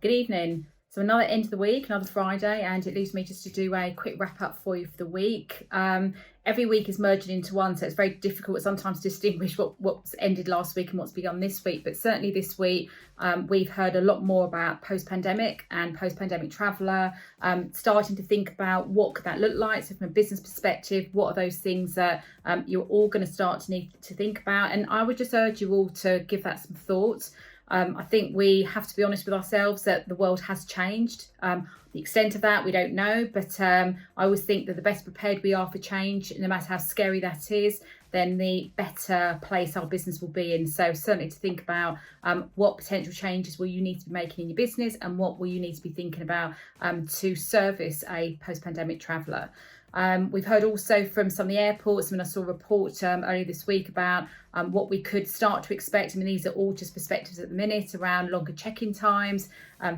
Good evening. So another end of the week, another Friday, and it leaves me just to do a quick wrap up for you for the week. Every week is merging into one, so it's very difficult sometimes to distinguish what's ended last week and what's begun this week. But certainly this week, we've heard a lot more about post-pandemic and post-pandemic traveller, starting to think about what could that look like. So from a business perspective, what are those things that you're all going to start to need to think about? And I would just urge you all to give that some thought. I think we have to be honest with ourselves that the world has changed. The extent of that, we don't know. But I always think that the better prepared we are for change, no matter how scary that is, then the better place our business will be in. So certainly to think about what potential changes will you need to be making in your business and what will you need to be thinking about to service a post-pandemic traveller. We've heard also from some of the airports. I saw a report earlier this week about what we could start to expect. These are all just perspectives at the minute around longer check-in times,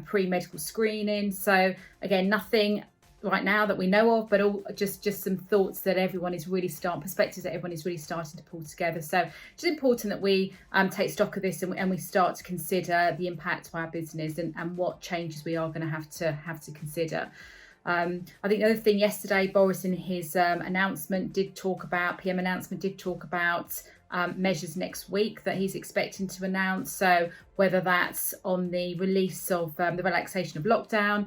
pre-medical screening. So again, nothing right now that we know of, but all just some thoughts that perspectives that everyone is really starting to pull together. So it's important that we take stock of this and we start to consider the impact of our business and what changes we are going to have to consider. I think the other thing yesterday, Boris in his PM announcement did talk about measures next week that he's expecting to announce. So whether that's on the release of the relaxation of lockdown,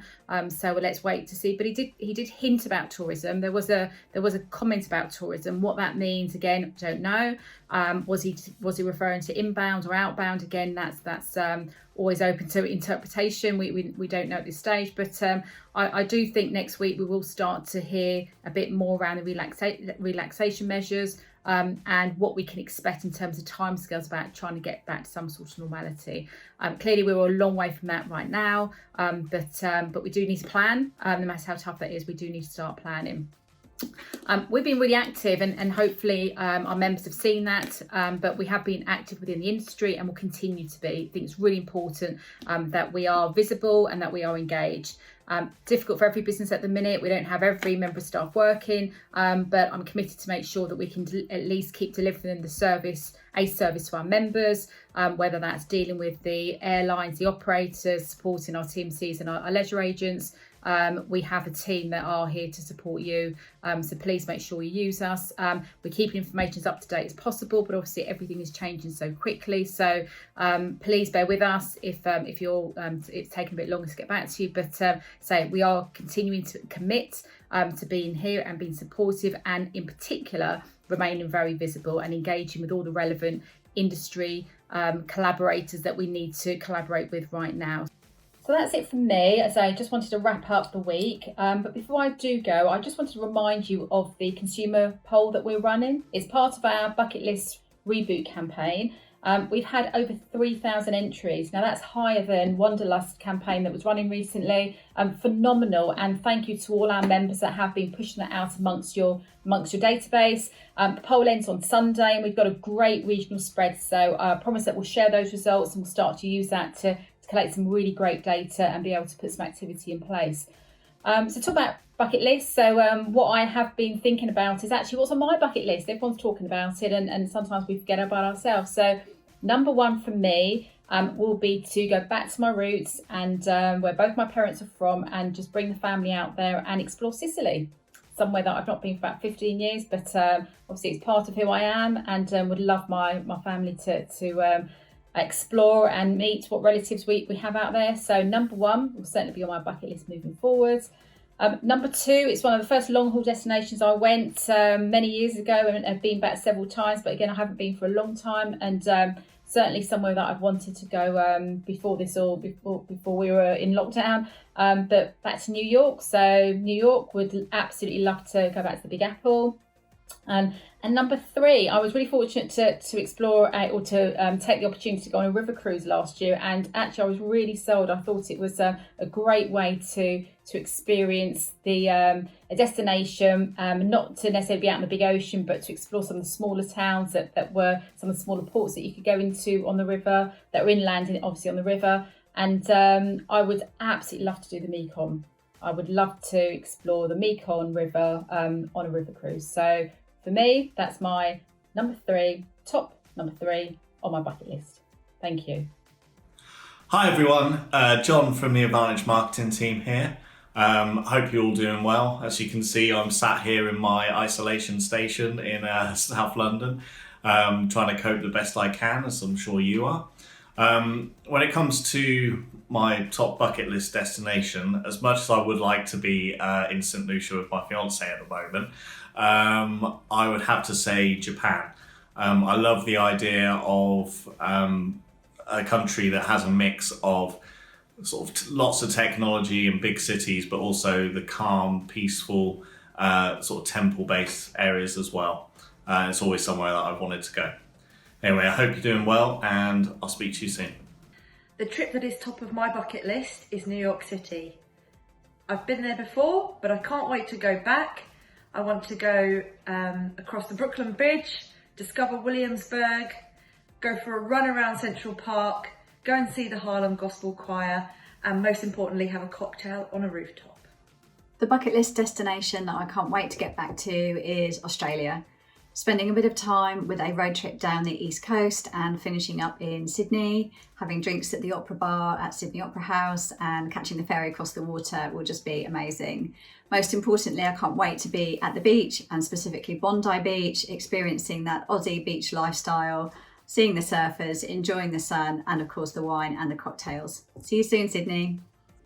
so let's wait to see. But he did hint about tourism. There was a comment about tourism. What that means, again, don't know. Was he referring to inbound or outbound? Again, that's always open to interpretation. We don't know at this stage, but I do think next week we will start to hear a bit more around the relaxation measures. And what we can expect in terms of timescales about trying to get back to some sort of normality. Clearly, we're a long way from that right now, but we do need to plan. No matter how tough that is, we do need to start planning. We've been really active and hopefully our members have seen that, but we have been active within the industry and will continue to be. I think it's really important that we are visible and that we are engaged. Difficult for every business at the minute. We don't have every member of staff working, but I'm committed to make sure that we can at least keep delivering a service to our members, whether that's dealing with the airlines, the operators, supporting our TMCs and our leisure agents. We have a team that are here to support you, so please make sure you use us. We're keeping information as up to date as possible, but obviously everything is changing so quickly, so please bear with us if you're it's taking a bit longer to get back to you, but we are continuing to commit to being here and being supportive, and in particular remaining very visible and engaging with all the relevant industry collaborators that we need to collaborate with right now. So that's it from me. As I just wanted to wrap up the week. But before I do go, I just wanted to remind you of the consumer poll that we're running. It's part of our Bucket List Reboot campaign. We've had over 3,000 entries. Now that's higher than Wanderlust campaign that was running recently. Phenomenal, and thank you to all our members that have been pushing that out amongst your database. The poll ends on Sunday, and we've got a great regional spread. So I promise that we'll share those results and we'll start to use that to collect some really great data and be able to put some activity in place. So talk about bucket list. So what I have been thinking about is actually what's on my bucket list. Everyone's talking about it and sometimes we forget about ourselves. So number one for me will be to go back to my roots and where both my parents are from, and just bring the family out there and explore Sicily, somewhere that I've not been for about 15 years, but obviously it's part of who I am, and would love my family to explore and meet what relatives we have out there. So number one will certainly be on my bucket list moving forward. Number two, it's one of the first long haul destinations I went many years ago, and have been back several times, but again I haven't been for a long time, and certainly somewhere that I've wanted to go before we were in lockdown, but back to New York. So New York, would absolutely love to go back to the Big Apple. And number three, I was really fortunate to explore or to take the opportunity to go on a river cruise last year, and actually I was really sold. I thought it was a great way to experience a destination, not to necessarily be out in the big ocean, but to explore some of the smaller towns that were some of the smaller ports that you could go into on the river, that were inland and obviously on the river. And I would absolutely love to do the Mekong. I would love to explore the Mekong River on a river cruise. So for me, that's my top number three on my bucket list. Thank you. Hi everyone, John from the Advantage Marketing team here. Hope you're all doing well. As you can see, I'm sat here in my isolation station in South London, trying to cope the best I can, as I'm sure you are. When it comes to my top bucket list destination, as much as I would like to be in St. Lucia with my fiance at the moment, I would have to say Japan. I love the idea of a country that has a mix of sort of lots of technology in big cities, but also the calm, peaceful, sort of temple-based areas as well. It's always somewhere that I've wanted to go. Anyway, I hope you're doing well, and I'll speak to you soon. The trip that is top of my bucket list is New York City. I've been there before, but I can't wait to go back. I want to go across the Brooklyn Bridge, discover Williamsburg, go for a run around Central Park, go and see the Harlem Gospel Choir, and most importantly, have a cocktail on a rooftop. The bucket list destination that I can't wait to get back to is Australia. Spending a bit of time with a road trip down the East Coast and finishing up in Sydney, having drinks at the Opera Bar at Sydney Opera House and catching the ferry across the water will just be amazing. Most importantly, I can't wait to be at the beach, and specifically Bondi Beach, experiencing that Aussie beach lifestyle, seeing the surfers, enjoying the sun, and of course the wine and the cocktails. See you soon, Sydney.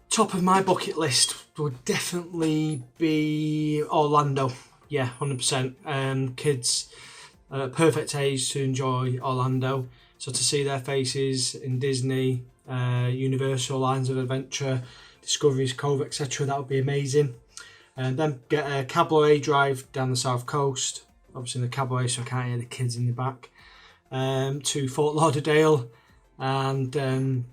Top of my bucket list would definitely be Orlando. Yeah, 100%. Kids are at perfect age to enjoy Orlando. So to see their faces in Disney, Universal Lines of Adventure, Discovery's Cove, etc., that would be amazing. And then get a cabaret drive down the south coast, obviously in the cabaret so I can't hear the kids in the back, to Fort Lauderdale, and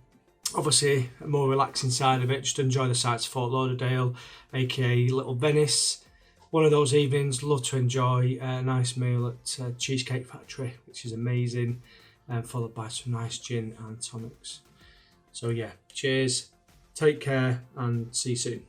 obviously a more relaxing side of it, just enjoy the sights of Fort Lauderdale, aka Little Venice. One of those evenings, love to enjoy a nice meal at Cheesecake Factory, which is amazing, followed by some nice gin and tonics. So yeah, cheers, take care, and see you soon.